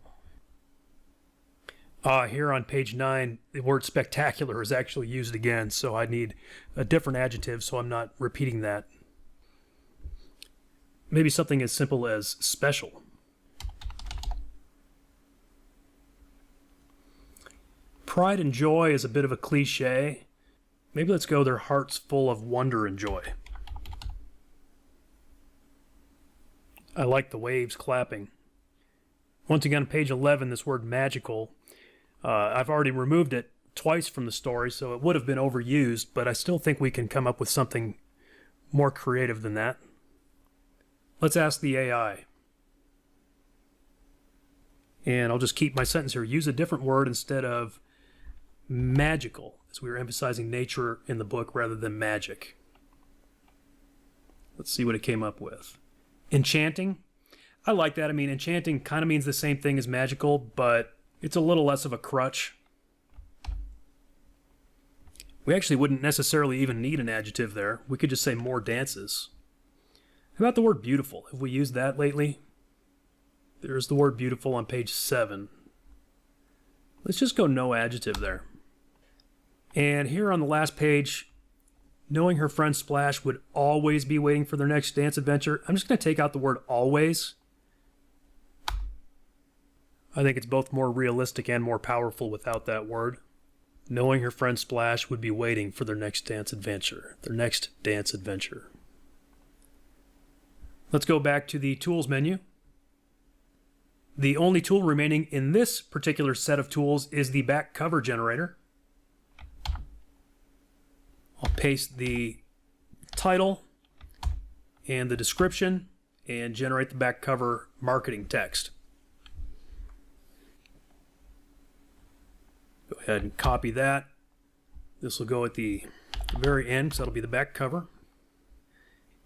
Here on page 9, the word spectacular is actually used again, so I need a different adjective so I'm not repeating that. Maybe something as simple as special. Pride and joy is a bit of a cliche. Maybe let's go their hearts full of wonder and joy. I like the waves clapping. Once again, on page 11, this word magical. I've already removed it twice from the story, so it would have been overused, but I still think we can come up with something more creative than that. Let's ask the AI. And I'll just keep my sentence here. Use a different word instead of magical, as we were emphasizing nature in the book rather than magic. Let's see what it came up with. Enchanting. I like that. I mean, enchanting kind of means the same thing as magical, but it's a little less of a crutch. We actually wouldn't necessarily even need an adjective there. We could just say more dances. How about the word beautiful? Have we used that lately? There's the word beautiful on page 7. Let's just go no adjective there. And here on the last page, knowing her friend Splash would always be waiting for their next dance adventure, I'm just going to take out the word always. I think it's both more realistic and more powerful without that word. Knowing her friend Splash would be waiting for their next dance adventure. Let's go back to the Tools menu. The only tool remaining in this particular set of tools is the back cover generator. I'll paste the title and the description and generate the back cover marketing text. Go ahead and copy that. This will go at the very end, so that'll be the back cover.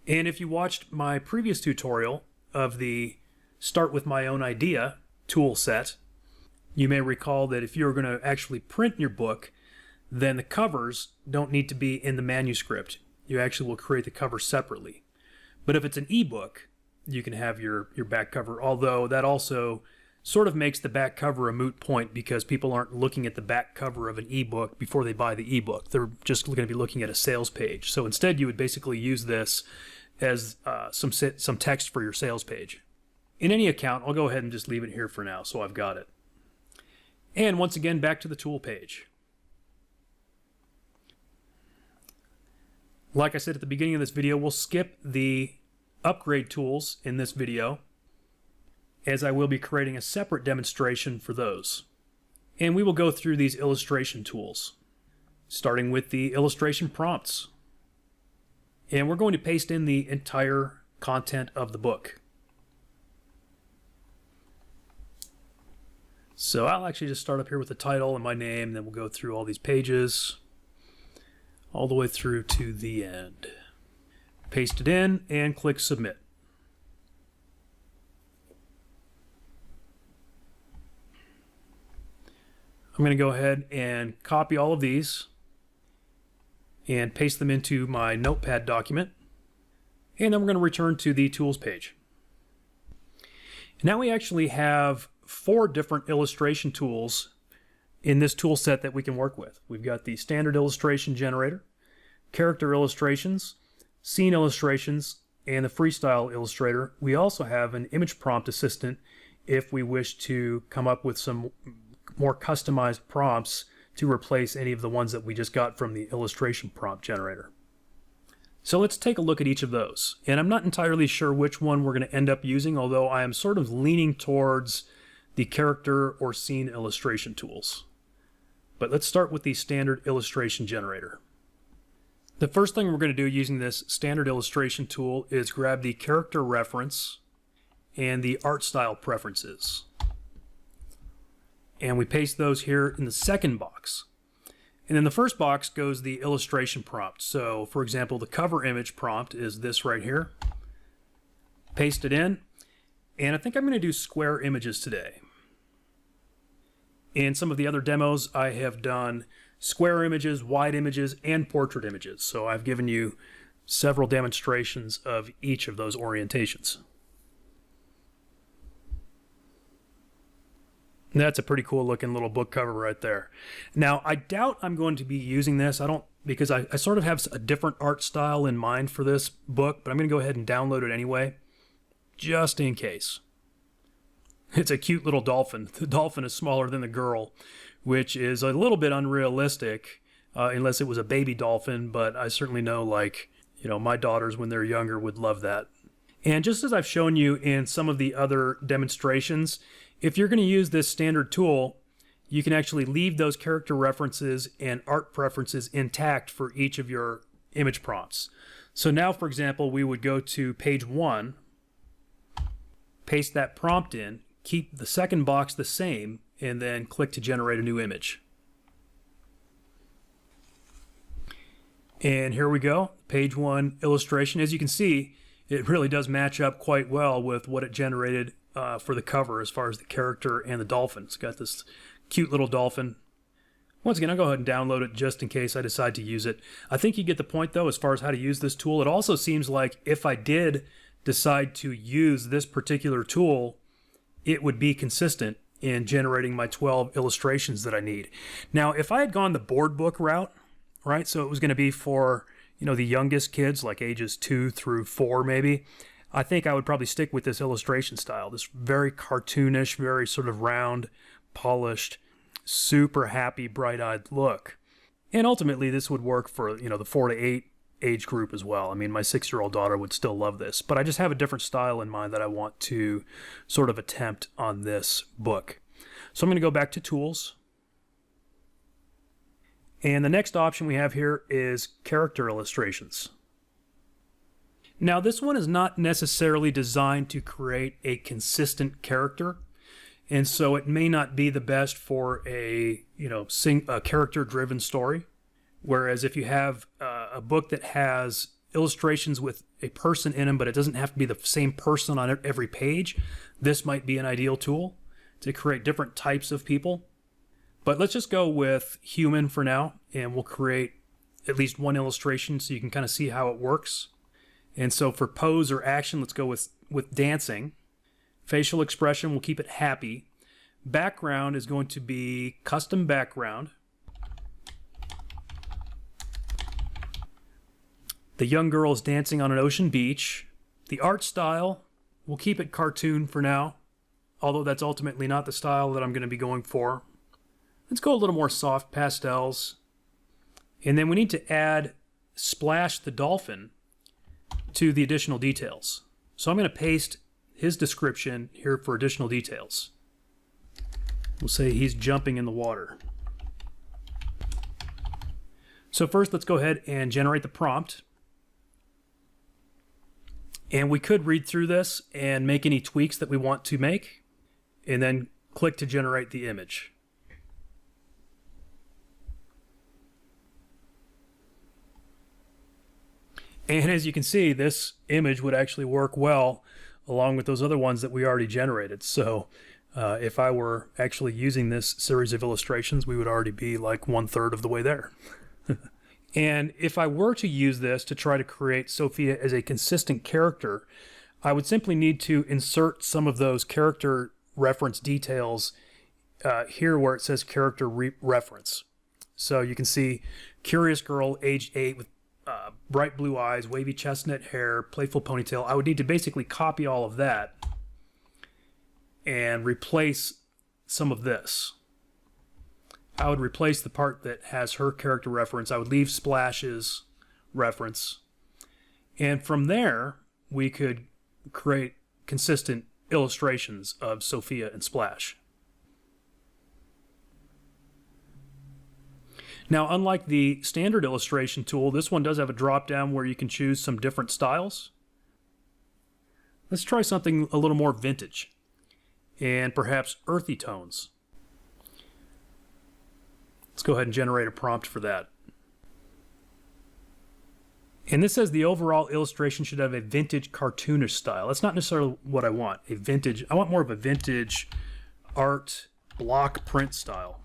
And if you watched my previous tutorial of the Start With My Own Idea tool set, you may recall that if you're going to actually print your book, then the covers don't need to be in the manuscript. You actually will create the cover separately. But if it's an ebook, you can have your back cover, although that also sort of makes the back cover a moot point because people aren't looking at the back cover of an ebook before they buy the ebook. They're just going to be looking at a sales page. So instead, you would basically use this as some text for your sales page. In any account, I'll go ahead and just leave it here for now, so I've got it. And once again, back to the tool page. Like I said at the beginning of this video, we'll skip the upgrade tools in this video, as I will be creating a separate demonstration for those. And we will go through these illustration tools, starting with the illustration prompts. And we're going to paste in the entire content of the book. So I'll actually just start up here with the title and my name, then we'll go through all these pages all the way through to the end. Paste it in and click submit. I'm going to go ahead and copy all of these and paste them into my Notepad document. And then we're going to return to the tools page. Now we actually have 4 different illustration tools in this tool set that we can work with. We've got the standard illustration generator, character illustrations, scene illustrations, and the freestyle illustrator. We also have an image prompt assistant if we wish to come up with some more customized prompts to replace any of the ones that we just got from the illustration prompt generator. So let's take a look at each of those. And I'm not entirely sure which one we're going to end up using, although I am sort of leaning towards the character or scene illustration tools. But let's start with the standard illustration generator. The first thing we're going to do using this standard illustration tool is grab the character reference and the art style preferences. And we paste those here in the second box. And in the first box goes the illustration prompt. So for example, the cover image prompt is this right here. Paste it in. And I think I'm going to do square images today. In some of the other demos, I have done square images, wide images, and portrait images. So I've given you several demonstrations of each of those orientations. That's a pretty cool looking little book cover right there. Now, I doubt I'm going to be using this. Because I sort of have a different art style in mind for this book, but I'm going to go ahead and download it anyway, just in case. It's a cute little dolphin. The dolphin is smaller than the girl, which is a little bit unrealistic, unless it was a baby dolphin, but I certainly know, my daughters when they're younger would love that. And just as I've shown you in some of the other demonstrations, if you're going to use this standard tool, you can actually leave those character references and art preferences intact for each of your image prompts. So now, for example, we would go to page 1, paste that prompt in, keep the second box the same, and then click to generate a new image. And here we go, page 1 illustration. As you can see, it really does match up quite well with what it generated for the cover as far as the character and the dolphin. It's got this cute little dolphin. Once again, I'll go ahead and download it just in case I decide to use it. I think you get the point though as far as how to use this tool. It also seems like if I did decide to use this particular tool, it would be consistent in generating my 12 illustrations that I need. Now, if I had gone the board book route, right, so it was going to be for the youngest kids, like ages 2 through 4 maybe, I think I would probably stick with this illustration style, this very cartoonish, very sort of round, polished, super happy, bright-eyed look. And ultimately, this would work for, the 4 to 8 age group as well. I mean, my 6-year-old daughter would still love this, but I just have a different style in mind that I want to sort of attempt on this book. So I'm going to go back to Tools. And the next option we have here is Character Illustrations. Now, this one is not necessarily designed to create a consistent character, and so it may not be the best for a character-driven story. Whereas if you have a book that has illustrations with a person in them, but it doesn't have to be the same person on every page, this might be an ideal tool to create different types of people. But let's just go with human for now, and we'll create at least one illustration so you can kind of see how it works. And so for pose or action, let's go with dancing. Facial expression, we'll keep it happy. Background is going to be custom background. The young girl is dancing on an ocean beach. The art style, we'll keep it cartoon for now, although that's ultimately not the style that I'm going to be going for. Let's go a little more soft pastels. And then we need to add Splash the dolphin to the additional details. So I'm going to paste his description here for additional details. We'll say he's jumping in the water. So first, let's go ahead and generate the prompt. And we could read through this and make any tweaks that we want to make, and then click to generate the image. And as you can see, this image would actually work well along with those other ones that we already generated. So if I were actually using this series of illustrations, we would already be like 1/3 of the way there. And if I were to use this to try to create Sophia as a consistent character, I would simply need to insert some of those character reference details here where it says character reference. So you can see curious girl, age 8, with bright blue eyes, wavy chestnut hair, playful ponytail. I would need to basically copy all of that and replace some of this. I would replace the part that has her character reference. I would leave Splash's reference. And from there, we could create consistent illustrations of Sophia and Splash. Now, unlike the standard illustration tool, this one does have a drop-down where you can choose some different styles. Let's try something a little more vintage and perhaps earthy tones. Let's go ahead and generate a prompt for that. And this says the overall illustration should have a vintage cartoonish style. That's not necessarily what I want. I want more of a vintage art block print style.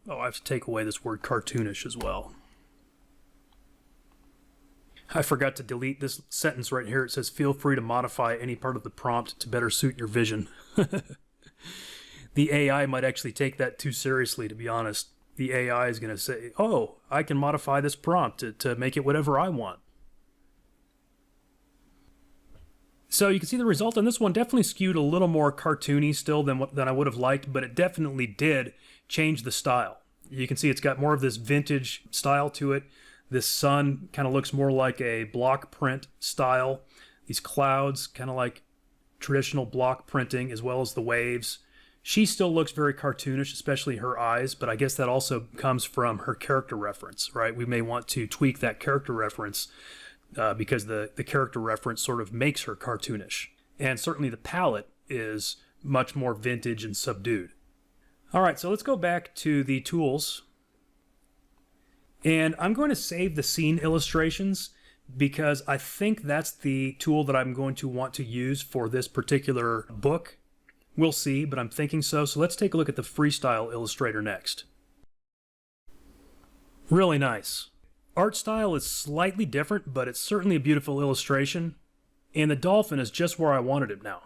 Oh, I have to take away this word cartoonish as well. I forgot to delete this sentence right here. It says, feel free to modify any part of the prompt to better suit your vision. The AI might actually take that too seriously, to be honest. The AI is going to say, oh, I can modify this prompt to make it whatever I want. So you can see the result on this one definitely skewed a little more cartoony still than I would have liked, but it definitely did change the style. You can see it's got more of this vintage style to it. This sun kind of looks more like a block print style. These clouds kind of like traditional block printing, as well as the waves. She still looks very cartoonish, especially her eyes, but I guess that also comes from her character reference, right? We may want to tweak that character reference because the character reference sort of makes her cartoonish. And certainly the palette is much more vintage and subdued. All right, so let's go back to the tools. And I'm going to save the scene illustrations because I think that's the tool that I'm going to want to use for this particular book. We'll see, but I'm thinking so. So let's take a look at the Freestyle Illustrator next. Really nice. Art style is slightly different, but it's certainly a beautiful illustration. And the dolphin is just where I wanted it now.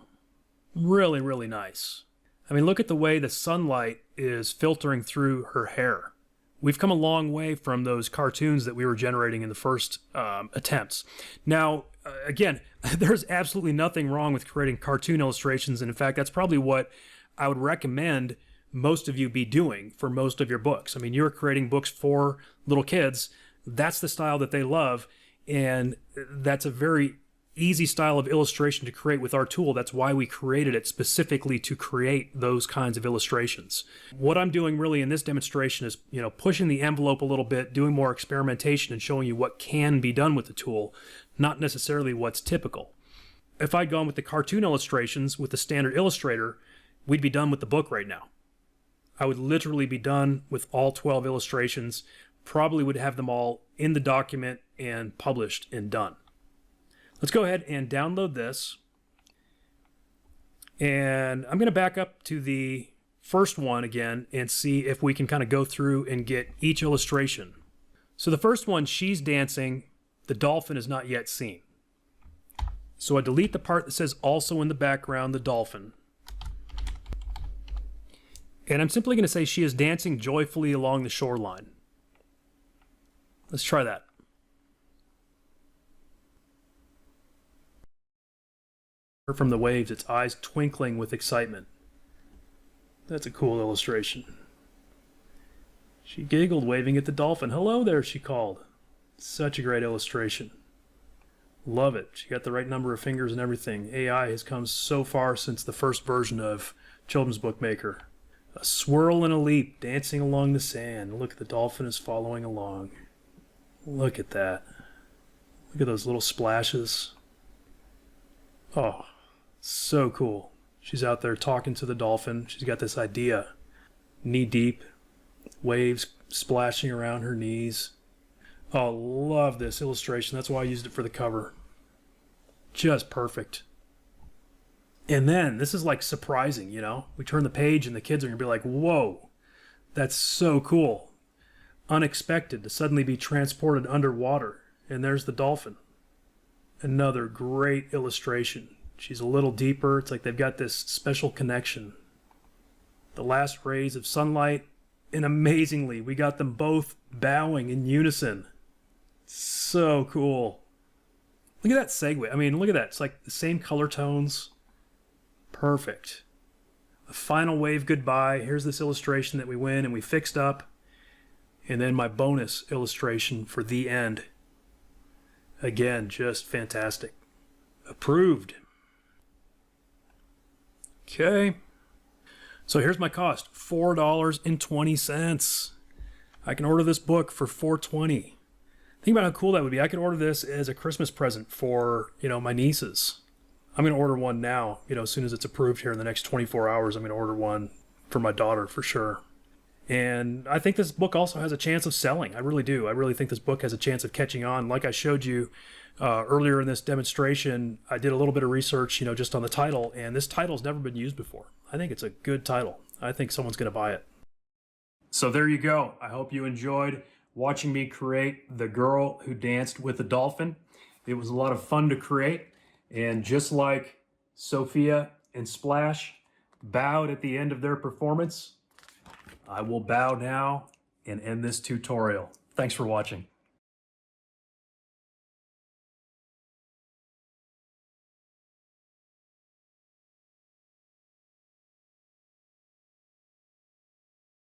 Really, really nice. I mean, look at the way the sunlight is filtering through her hair. We've come a long way from those cartoons that we were generating in the first attempts. Now, again, there's absolutely nothing wrong with creating cartoon illustrations, and in fact, that's probably what I would recommend most of you be doing for most of your books. I mean, you're creating books for little kids. That's the style that they love, and that's a very easy style of illustration to create with our tool. That's why we created it specifically to create those kinds of illustrations. What I'm doing really in this demonstration is, pushing the envelope a little bit, doing more experimentation and showing you what can be done with the tool, not necessarily what's typical. If I'd gone with the cartoon illustrations with the standard Illustrator, we'd be done with the book right now. I would literally be done with all 12 illustrations, probably would have them all in the document and published and done. Let's go ahead and download this. And I'm going to back up to the first one again and see if we can kind of go through and get each illustration. So the first one, she's dancing. The dolphin is not yet seen. So I delete the part that says also in the background, the dolphin. And I'm simply going to say she is dancing joyfully along the shoreline. Let's try that. From the waves, its eyes twinkling with excitement. That's a cool illustration. She giggled, waving at the dolphin. Hello there, she called. Such a great illustration. Love it. She got the right number of fingers and everything. AI has come so far since the first version of Children's Bookmaker. A swirl and a leap, dancing along the sand. Look, the dolphin is following along. Look at that. Look at those little splashes. Oh, so cool. She's out there talking to the dolphin. She's got this idea, knee deep, waves splashing around her knees. Oh, love this illustration. That's why I used it for the cover. Just perfect. And then this is like surprising, you know? We turn the page and the kids are going to be like, whoa, that's so cool. Unexpected to suddenly be transported underwater. And there's the dolphin. Another great illustration. She's a little deeper. It's like they've got this special connection. The last rays of sunlight, and amazingly, we got them both bowing in unison. So cool. Look at that segue. I mean, look at that. It's like the same color tones. Perfect. The final wave goodbye. Here's this illustration that we win and we fixed up. And then my bonus illustration for the end. Again, just fantastic. Approved. Okay. So here's my cost, $4.20. I can order this book for $4.20. Think about how cool that would be. I could order this as a Christmas present for, my nieces. I'm going to order one now, as soon as it's approved here in the next 24 hours, I'm going to order one for my daughter for sure. And I think this book also has a chance of selling. I really do. I really think this book has a chance of catching on. Like I showed you earlier in this demonstration, I did a little bit of research, just on the title, and this title's never been used before. I think it's a good title. I think someone's going to buy it. So there you go. I hope you enjoyed watching me create The Girl Who Danced with the Dolphin. It was a lot of fun to create. And just like Sophia and Splash bowed at the end of their performance, I will bow now and end this tutorial. Thanks for watching.